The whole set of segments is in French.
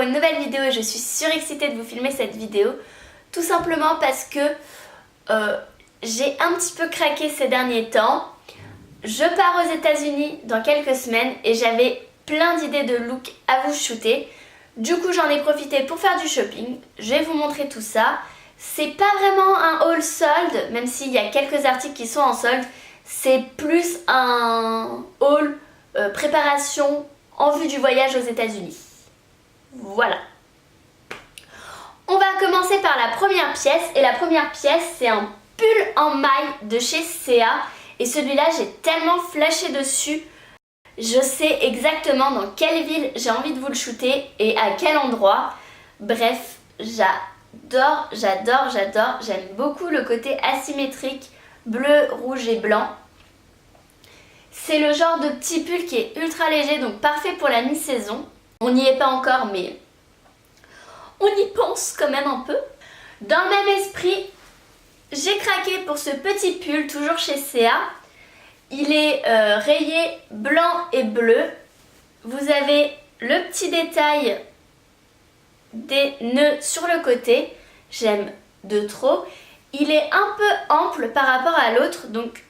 une nouvelle vidéo et je suis surexcitée de vous filmer cette vidéo. Tout simplement parce que j'ai un petit peu craqué ces derniers temps. Je pars aux États-Unis dans quelques semaines et j'avais plein d'idées de looks à vous shooter. Du coup j'en ai profité pour faire du shopping. Je vais vous montrer tout ça. C'est pas vraiment un haul solde, même s'il y a quelques articles qui sont en solde. C'est plus un haul préparation en vue du voyage aux États-Unis. Voilà. On va commencer par la première pièce. Et la première pièce, c'est un pull en maille de chez C&A. Et celui-là, j'ai tellement flashé dessus. Je sais exactement dans quelle ville j'ai envie de vous le shooter et à quel endroit. Bref, j'adore. J'aime beaucoup le côté asymétrique bleu, rouge et blanc. C'est le genre de petit pull qui est ultra léger, donc parfait pour la mi-saison. On n'y est pas encore, mais on y pense quand même un peu. Dans le même esprit, j'ai craqué pour ce petit pull, toujours chez C&A. Il est rayé blanc et bleu. Vous avez le petit détail des nœuds sur le côté. J'aime de trop. Il est un peu ample par rapport à l'autre, donc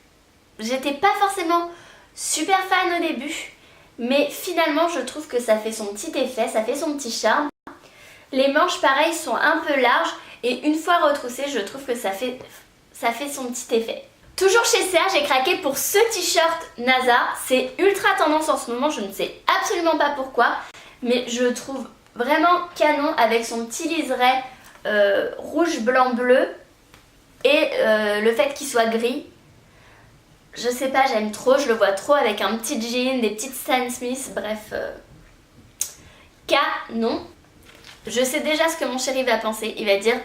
j'étais pas forcément super fan au début. Mais finalement, je trouve que ça fait son petit effet, ça fait son petit charme. Les manches, pareil, sont un peu larges. Et une fois retroussées, je trouve que ça fait son petit effet. Toujours chez C&A, j'ai craqué pour ce t-shirt NASA. C'est ultra tendance en ce moment, je ne sais absolument pas pourquoi. Mais je le trouve vraiment canon avec son petit liseré rouge, blanc, bleu. Et le fait qu'il soit gris. Je sais pas, j'aime trop, je le vois trop avec un petit jean, des petites Stan Smith, bref. Canon. Je sais déjà ce que mon chéri va penser. Il va dire...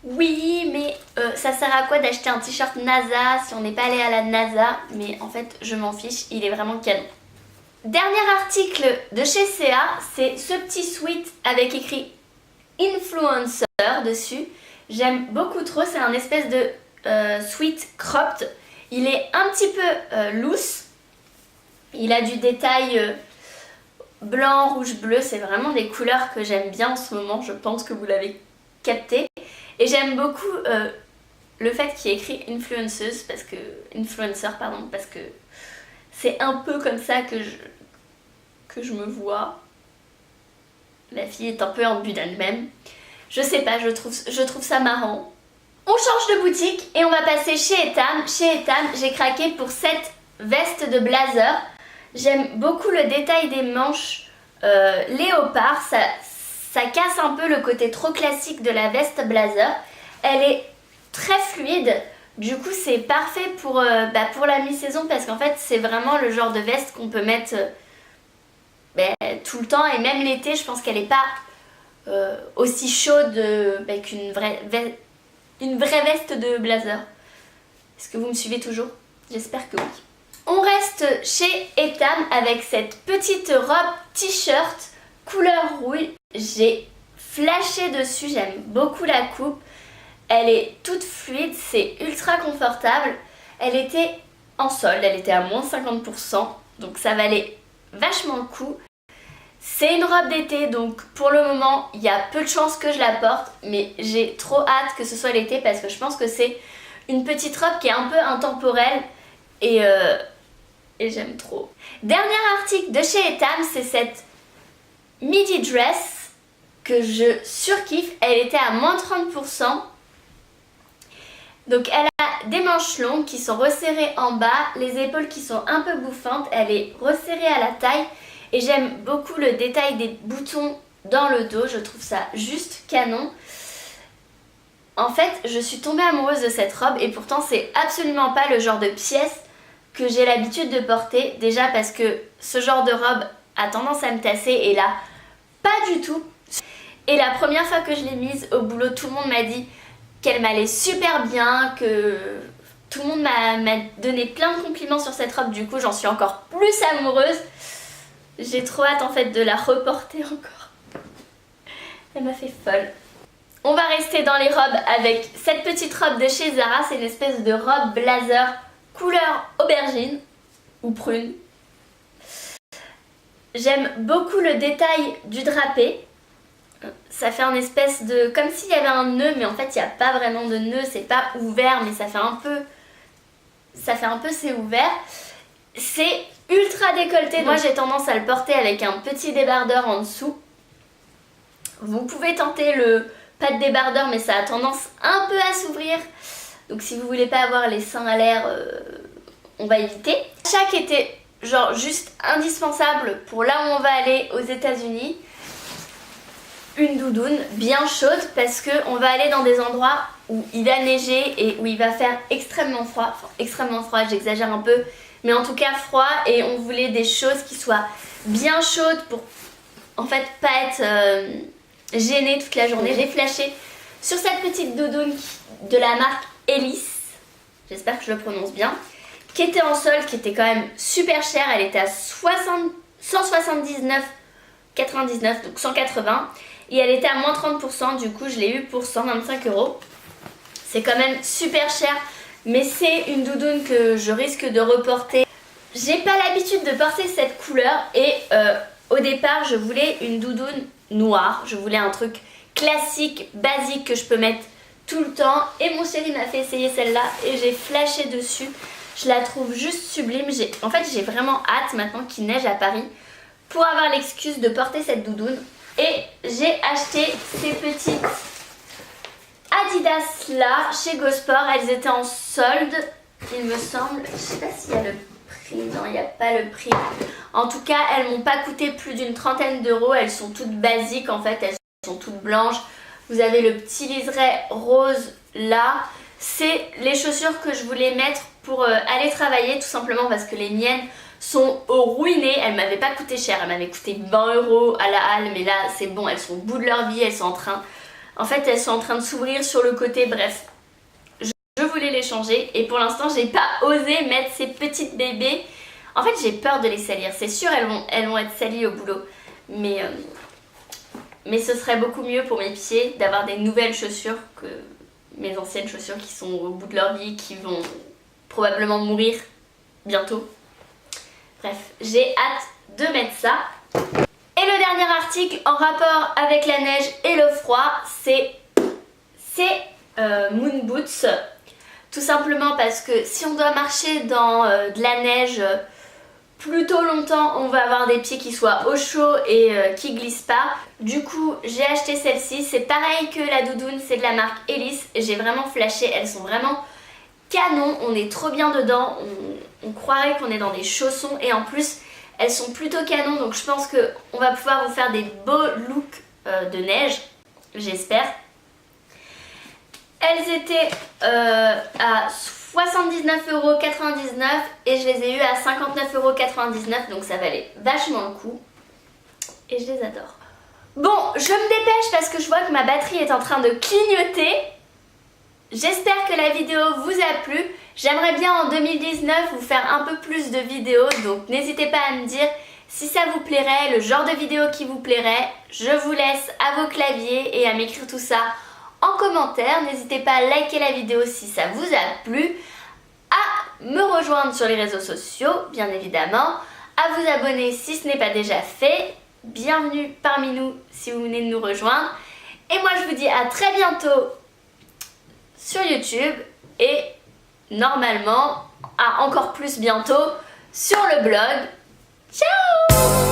Oui, mais ça sert à quoi d'acheter un t-shirt NASA si on n'est pas allé à la NASA? Mais en fait, je m'en fiche, il est vraiment canon. Dernier article de chez C&A, c'est ce petit sweat avec écrit Influencer dessus. J'aime beaucoup trop, c'est un espèce de sweat cropped. Il est un petit peu loose. Il a du détail blanc, rouge, bleu. C'est vraiment des couleurs que j'aime bien en ce moment. Je pense que vous l'avez capté. Et j'aime beaucoup le fait qu'il y ait écrit influencer parce que c'est un peu comme ça que je me vois. La fille est un peu imbue d'elle-même. Je sais pas, je trouve ça marrant. On change de boutique et on va passer chez Etam. Chez Etam, j'ai craqué pour cette veste de blazer. J'aime beaucoup le détail des manches léopard. Ça casse un peu le côté trop classique de la veste blazer. Elle est très fluide. Du coup, c'est parfait pour la mi-saison parce qu'en fait, c'est vraiment le genre de veste qu'on peut mettre tout le temps. Et même l'été, je pense qu'elle n'est pas aussi chaude qu'une vraie veste de blazer. Est-ce que vous me suivez toujours? J'espère que oui. On reste chez Etam avec cette petite robe t-shirt couleur rouille. J'ai flashé dessus, j'aime beaucoup la coupe. Elle est toute fluide, c'est ultra confortable. Elle était en solde, elle était à moins 50%, donc ça valait vachement le coup. C'est une robe d'été, donc pour le moment, il y a peu de chances que je la porte, mais j'ai trop hâte que ce soit l'été parce que je pense que c'est une petite robe qui est un peu intemporelle et j'aime trop. Dernier article de chez Etam, c'est cette midi dress que je surkiffe. Elle était à moins 30%. Donc elle a des manches longues qui sont resserrées en bas, les épaules qui sont un peu bouffantes, elle est resserrée à la taille et j'aime beaucoup le détail des boutons dans le dos, je trouve ça juste canon. En fait, je suis tombée amoureuse de cette robe et pourtant c'est absolument pas le genre de pièce que j'ai l'habitude de porter. Déjà parce que ce genre de robe a tendance à me tasser et là, pas du tout. Et la première fois que je l'ai mise au boulot, tout le monde m'a dit qu'elle m'allait super bien, que tout le monde m'a donné plein de compliments sur cette robe. Du coup, j'en suis encore plus amoureuse. J'ai trop hâte en fait de la reporter encore. Elle m'a fait folle. On va rester dans les robes avec cette petite robe de chez Zara. C'est une espèce de robe blazer couleur aubergine ou prune. J'aime beaucoup le détail du drapé. Ça fait un espèce de... comme s'il y avait un nœud, mais en fait il n'y a pas vraiment de nœud, c'est pas ouvert, mais ça fait un peu c'est ouvert. C'est ultra décolleté, moi j'ai tendance à le porter avec un petit débardeur en dessous. Vous pouvez tenter le pas de débardeur, mais ça a tendance un peu à s'ouvrir. Donc si vous voulez pas avoir les seins à l'air, on va éviter. L'achat qui était genre juste indispensable pour là où on va aller aux États-Unis. Une doudoune bien chaude parce qu'on va aller dans des endroits où il va neiger et où il va faire extrêmement froid. Enfin, extrêmement froid, j'exagère un peu, mais en tout cas froid, et on voulait des choses qui soient bien chaudes pour en fait pas être gênée toute la journée. J'ai flashé sur cette petite doudoune de la marque Elis, j'espère que je le prononce bien, qui était en solde, qui était quand même super chère. Elle était à 179,99, donc 180. Et elle était à moins 30%, du coup je l'ai eu pour 125 €. C'est quand même super cher, mais c'est une doudoune que je risque de reporter. J'ai pas l'habitude de porter cette couleur et au départ je voulais une doudoune noire. Je voulais un truc classique, basique que je peux mettre tout le temps. Et mon chéri m'a fait essayer celle-là et j'ai flashé dessus. Je la trouve juste sublime. En fait j'ai vraiment hâte maintenant qu'il neige à Paris pour avoir l'excuse de porter cette doudoune. Et j'ai acheté ces petites Adidas là chez Go Sport. Elles étaient en solde, il me semble. Je sais pas s'il y a le prix. Non, il n'y a pas le prix. En tout cas, elles m'ont pas coûté plus d'une trentaine d'euros. Elles sont toutes basiques en fait. Elles sont toutes blanches. Vous avez le petit liseré rose là. C'est les chaussures que je voulais mettre pour aller travailler, tout simplement parce que les miennes sont ruinées. Elles m'avaient pas coûté cher, elles m'avaient coûté 20 € à la halle, mais là c'est bon, elles sont au bout de leur vie, elles sont en train de s'ouvrir sur le côté. Bref, je voulais les changer et pour l'instant j'ai pas osé mettre ces petites bébés. En fait j'ai peur de les salir, c'est sûr elles vont être salies au boulot, mais ce serait beaucoup mieux pour mes pieds d'avoir des nouvelles chaussures que mes anciennes chaussures qui sont au bout de leur vie, qui vont probablement mourir bientôt. Bref, j'ai hâte de mettre ça. Et le dernier article en rapport avec la neige et le froid, c'est Moon Boots. Tout simplement parce que si on doit marcher dans de la neige plutôt longtemps, on va avoir des pieds qui soient au chaud et qui glissent pas. Du coup, j'ai acheté celle-ci. C'est pareil que la doudoune, c'est de la marque Elis. J'ai vraiment flashé, elles sont vraiment canon, on est trop bien dedans, on croirait qu'on est dans des chaussons et en plus elles sont plutôt canon, donc je pense qu'on va pouvoir vous faire des beaux looks de neige, j'espère. Elles étaient à 79,99 € et je les ai eues à 59,99 €, donc ça valait vachement le coup et je les adore. Bon, je me dépêche parce que je vois que ma batterie est en train de clignoter. J'espère que la vidéo vous a plu. J'aimerais bien en 2019 vous faire un peu plus de vidéos, donc n'hésitez pas à me dire si ça vous plairait, le genre de vidéo qui vous plairait. Je vous laisse à vos claviers et à m'écrire tout ça en commentaire. N'hésitez pas à liker la vidéo si ça vous a plu, à me rejoindre sur les réseaux sociaux, bien évidemment, à vous abonner si ce n'est pas déjà fait. Bienvenue parmi nous si vous venez de nous rejoindre. Et moi je vous dis à très bientôt sur YouTube et normalement à encore plus bientôt sur le blog. Ciao!